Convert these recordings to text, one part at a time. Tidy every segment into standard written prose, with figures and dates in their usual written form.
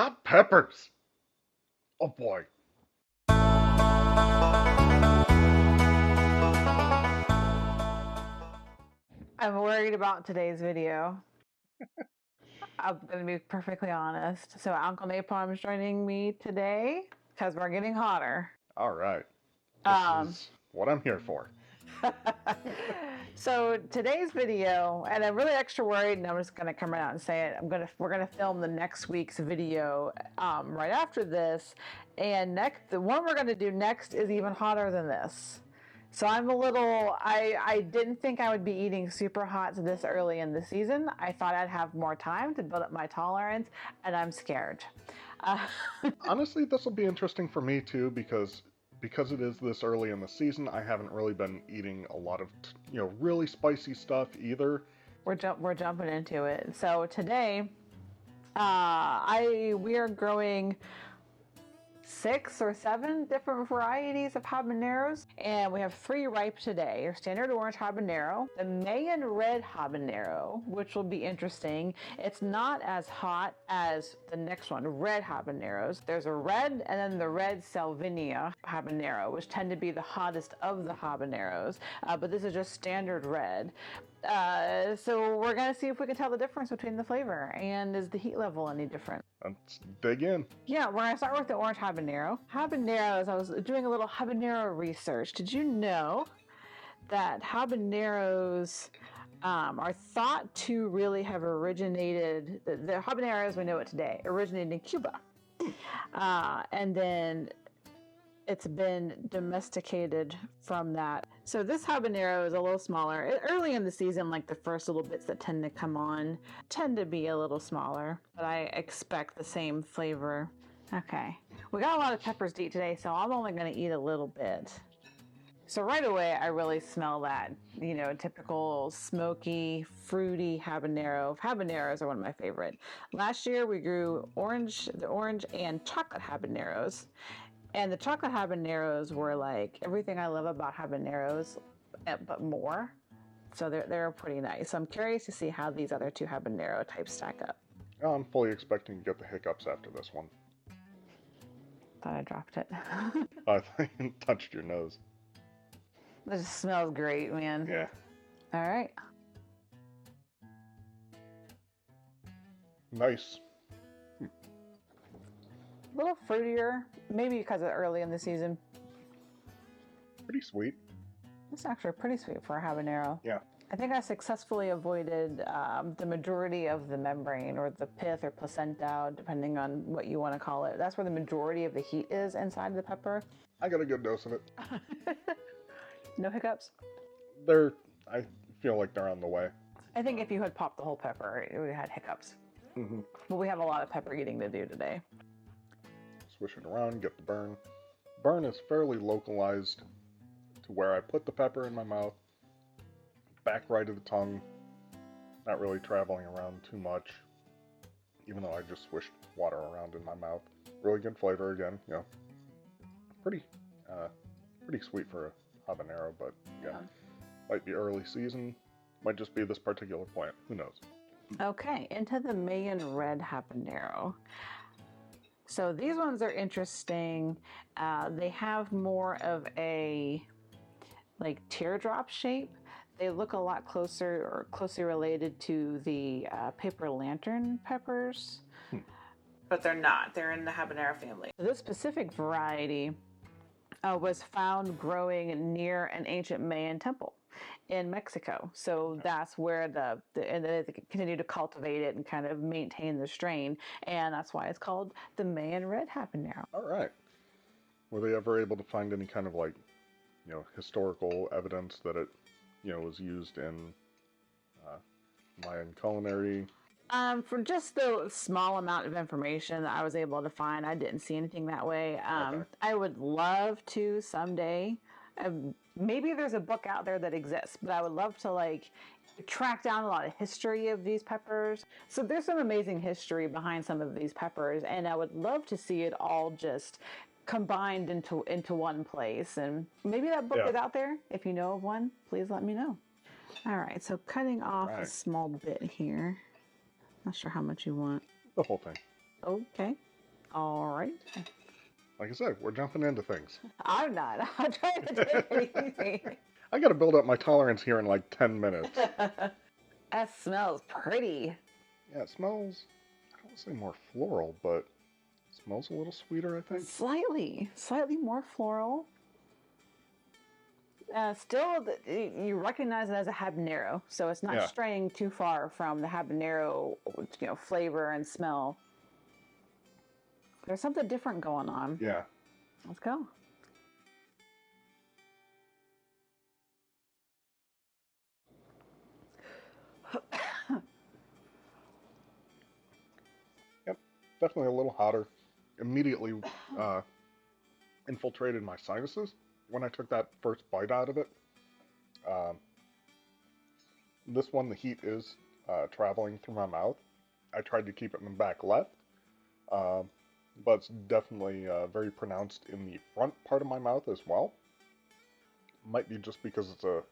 Hot peppers! Oh boy. I'm worried about today's video. I'm going to be perfectly honest. So Uncle Napalm is joining me today because we're getting hotter. All right. This Um, is what I'm here for. So today's video, and I'm really extra worried, and I'm just going to come out and say it. We're gonna film the next week's video right after this, and the one we're going to do next is even hotter than this. So I'm a little, I didn't think I would be eating super hot this early in the season. I thought I'd have more time to build up my tolerance, and I'm scared. Honestly, this will be interesting for me too because it is this early in the season. I haven't really been eating a lot of really spicy stuff either. We're jumping into it. So today, we are growing 6 or 7 different varieties of habaneros, and we have 3 ripe today. Your standard orange habanero, the Mayan red habanero, which will be interesting. It's not as hot as the next one, red habaneros. There's a red and then the red Salvinia habanero, which tend to be the hottest of the habaneros, but this is just standard red. So we're gonna see if we can tell the difference between the flavor, and is the heat level any different? Let's dig in. Yeah, we're gonna start with the orange habanero. Habaneros, I was doing a little habanero research. Did you know that habaneros are thought to really have originated, the habanero as we know it today, originated in Cuba. And then it's been domesticated from that. So this habanero is a little smaller. Early in the season, like the first little bits that tend to come on, tend to be a little smaller, but I expect the same flavor. Okay, we got a lot of peppers to eat today, so I'm only gonna eat a little bit. So right away, I really smell that, typical smoky, fruity habanero. Habaneros are one of my favorite. Last year, we grew the orange and chocolate habaneros. And the chocolate habaneros were like everything I love about habaneros, but more. So they're pretty nice. So I'm curious to see how these other 2 habanero types stack up. I'm fully expecting to get the hiccups after this one. Thought I dropped it. I think you touched your nose. It just smells great, man. Yeah. All right. Nice. A little fruitier, maybe because it's early in the season. Pretty sweet. It's actually pretty sweet for a habanero. Yeah. I think I successfully avoided the majority of the membrane or the pith or placenta, depending on what you want to call it. That's where the majority of the heat is inside the pepper. I got a good dose of it. No hiccups? I feel like they're on the way. I think if you had popped the whole pepper, it would have had hiccups. Mm-hmm. But we have a lot of pepper eating to do today. Swish it around, get the burn. Burn is fairly localized to where I put the pepper in my mouth, back right of the tongue, not really traveling around too much, even though I just swished water around in my mouth. Really good flavor again, pretty sweet for a habanero, but yeah, might be early season, might just be this particular plant, who knows. Okay, into the Mayan red habanero. So these ones are interesting. They have more of a teardrop shape. They look a lot closely related to the paper lantern peppers, but they're not. They're in the habanero family. This specific variety was found growing near an ancient Mayan temple in Mexico. So that's where and they continue to cultivate it and kind of maintain the strain. And that's why it's called the Mayan red habanero. All right. Were they ever able to find any kind of historical evidence that it, was used in Mayan culinary? For just the small amount of information that I was able to find, I didn't see anything that way. Okay. I would love to someday. Maybe there's a book out there that exists, but I would love to track down a lot of history of these peppers. So there's some amazing history behind some of these peppers, and I would love to see it all just combined into one place. And maybe that book is out there. If you know of one, please let me know. All right, so cutting off a small bit here. Not sure how much you want. The whole thing. Okay. All right. Like I said, we're jumping into things. I'm not. I'm trying to take it easy. I gotta build up my tolerance here in like 10 minutes. That smells pretty. Yeah, it smells, I don't want to say more floral, but it smells a little sweeter, I think. Slightly more floral. Still, you recognize it as a habanero, so it's not straying too far from the habanero, flavor and smell. There's something different going on. Yeah. Let's go. Yep, definitely a little hotter. Immediately infiltrated my sinuses when I took that first bite out of it. This one, the heat is traveling through my mouth. I tried to keep it in the back left, but it's definitely very pronounced in the front part of my mouth as well. Might be just because it's a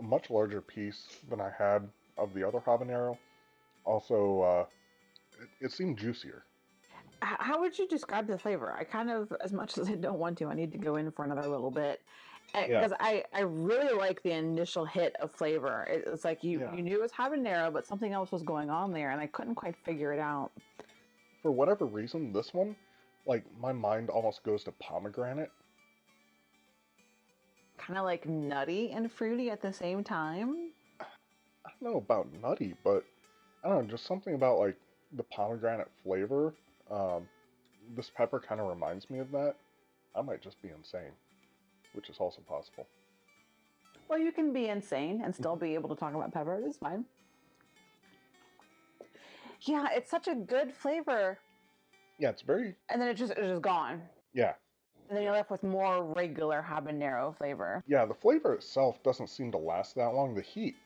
much larger piece than I had of the other habanero. Also, it seemed juicier. How would you describe the flavor? I kind of, as much as I don't want to, I need to go in for another little bit. Because I really like the initial hit of flavor. It's like you knew it was habanero, but something else was going on there, and I couldn't quite figure it out. For whatever reason, this one, like, my mind almost goes to pomegranate. Kind of like nutty and fruity at the same time. I don't know about nutty, but I don't know, just something about, like, the pomegranate flavor. This pepper kind of reminds me of that. I might just be insane, which is also possible. Well, you can be insane and still be able to talk about pepper. It's fine. Yeah, it's such a good flavor. Yeah, it's very... And then it's just gone. Yeah. And then you're left with more regular habanero flavor. Yeah, the flavor itself doesn't seem to last that long. The heat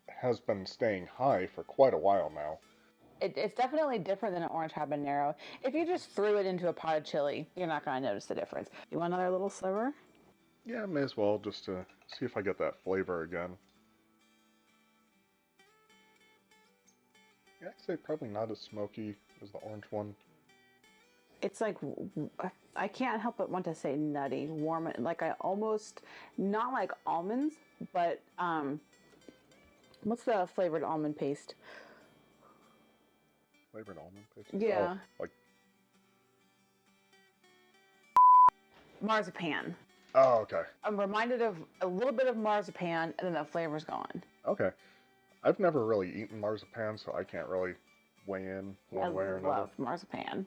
has been staying high for quite a while now. It's definitely different than an orange habanero. If you just threw it into a pot of chili, you're not going to notice the difference. You want another little sliver? Yeah, may as well, just to see if I get that flavor again. Yeah, I'd say probably not as smoky as the orange one. It's like, I can't help but want to say nutty, warm, like I almost, not like almonds, but what's the flavored almond paste? Flavored almond paste? Yeah. Oh, like... Marzipan. Oh, okay. I'm reminded of a little bit of marzipan, and then the flavor's gone. Okay. I've never really eaten marzipan, so I can't really weigh in one way or another. I love marzipan.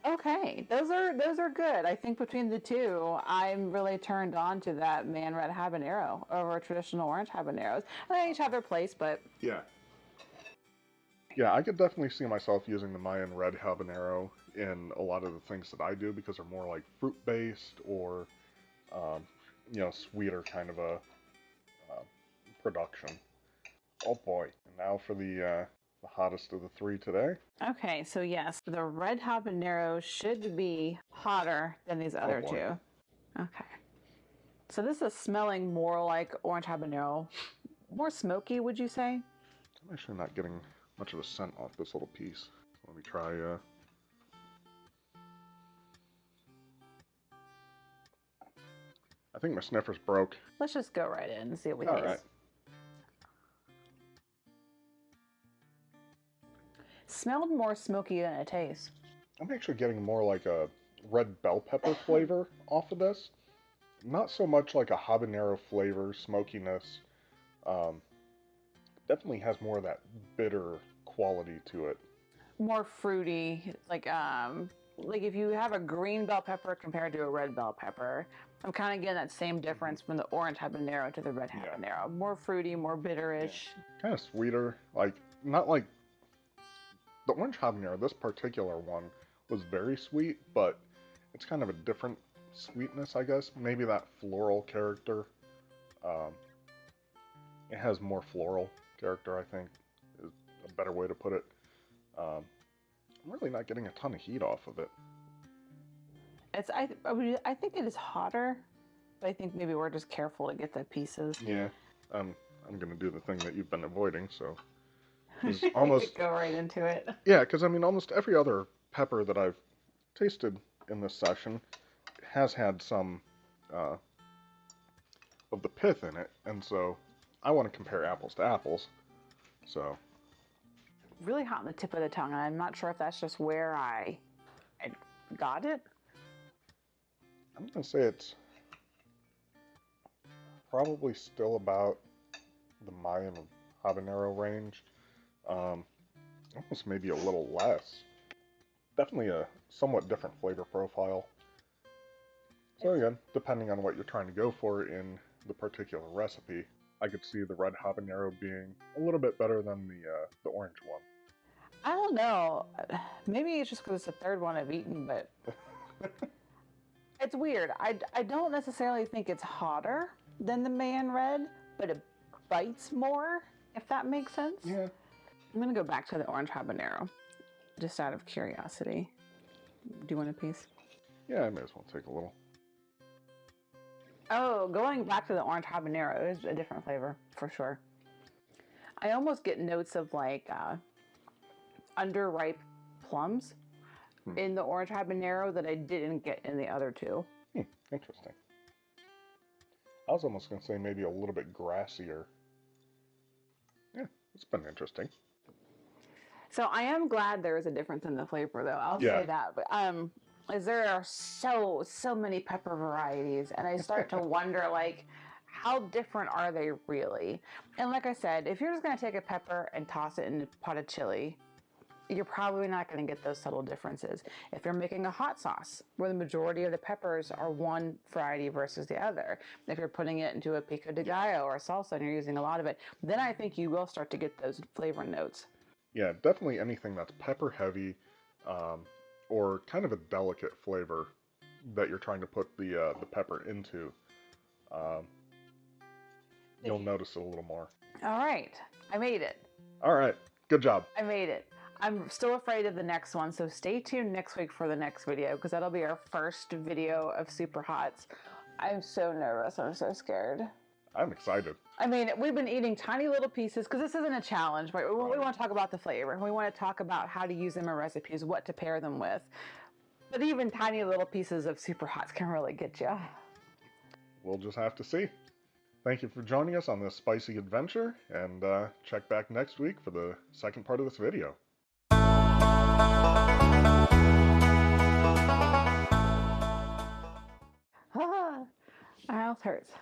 Okay, those are good. I think between the two, I'm really turned on to that Mayan red habanero over traditional orange habaneros. They each have their place, but... Yeah. Yeah, I could definitely see myself using the Mayan red habanero in a lot of the things that I do because they're more like fruit-based or, sweeter kind of a production. Oh boy. And now for the hottest of the three today. Okay, so yes, the red habanero should be hotter than these other two. Okay. So this is smelling more like orange habanero. More smoky, would you say? I'm actually not getting much of a scent off this little piece. Let me try, I think my sniffer's broke. Let's just go right in and see what we taste. Right. Smelled more smoky than it tastes. I'm actually getting more like a red bell pepper flavor off of this. Not so much like a habanero flavor, smokiness. Definitely has more of that bitter quality to it. More fruity, like if you have a green bell pepper compared to a red bell pepper, I'm kind of getting that same difference from the orange habanero to the red habanero. Yeah. More fruity, more bitterish. Yeah. Kind of sweeter, like not like the orange habanero. This particular one was very sweet, but it's kind of a different sweetness, I guess. Maybe that floral character. It has more floral character, I think, is a better way to put it. I'm really not getting a ton of heat off of it. I think it is hotter, but I think maybe we're just careful to get the pieces. Yeah, I'm gonna do the thing that you've been avoiding, so. 'Cause almost, go right into it. yeah, because I mean, almost every other pepper that I've tasted in this session has had some uh, of the pith in it, and so I want to compare apples to apples. So, Really hot on the tip of the tongue, and I'm not sure if that's just where I got it. I'm going to say it's probably still about the Mayan habanero range. Almost maybe a little less. Definitely a somewhat different flavor profile. So again, depending on what you're trying to go for in the particular recipe, I could see the red habanero being a little bit better than the orange one. I don't know. Maybe it's just because it's the third one I've eaten, but it's weird. I don't necessarily think it's hotter than the Mayan red, but it bites more, if that makes sense. Yeah. I'm going to go back to the orange habanero, just out of curiosity. Do you want a piece? Yeah, I may as well take a little. Oh, going back to the orange habanero is a different flavor, for sure. I almost get notes of like underripe plums in the orange habanero that I didn't get in the other two. Interesting. I was almost going to say maybe a little bit grassier. Yeah, it's been interesting. So I am glad there is a difference in the flavor, though. I'll Yeah. say that. But as there are so many pepper varieties, and I start to wonder, like, how different are they really? And like I said, if you're just going to take a pepper and toss it in a pot of chili, you're probably not going to get those subtle differences. If you're making a hot sauce where the majority of the peppers are one variety versus the other, if you're putting it into a pico de gallo or a salsa and you're using a lot of it, then I think you will start to get those flavor notes. Yeah, definitely anything that's pepper heavy or kind of a delicate flavor that you're trying to put the pepper into, you'll notice it a little more. All right, I made it. All right, good job. I made it. I'm still afraid of the next one, so stay tuned next week for the next video, because that'll be our first video of Super Hots. I'm so nervous. I'm so scared. I'm excited. I mean, we've been eating tiny little pieces, because this isn't a challenge, right? We want to talk about the flavor. We want to talk about how to use them in recipes, what to pair them with. But even tiny little pieces of Super Hots can really get you. We'll just have to see. Thank you for joining us on this spicy adventure, and check back next week for the second part of this video. My mouth hurts.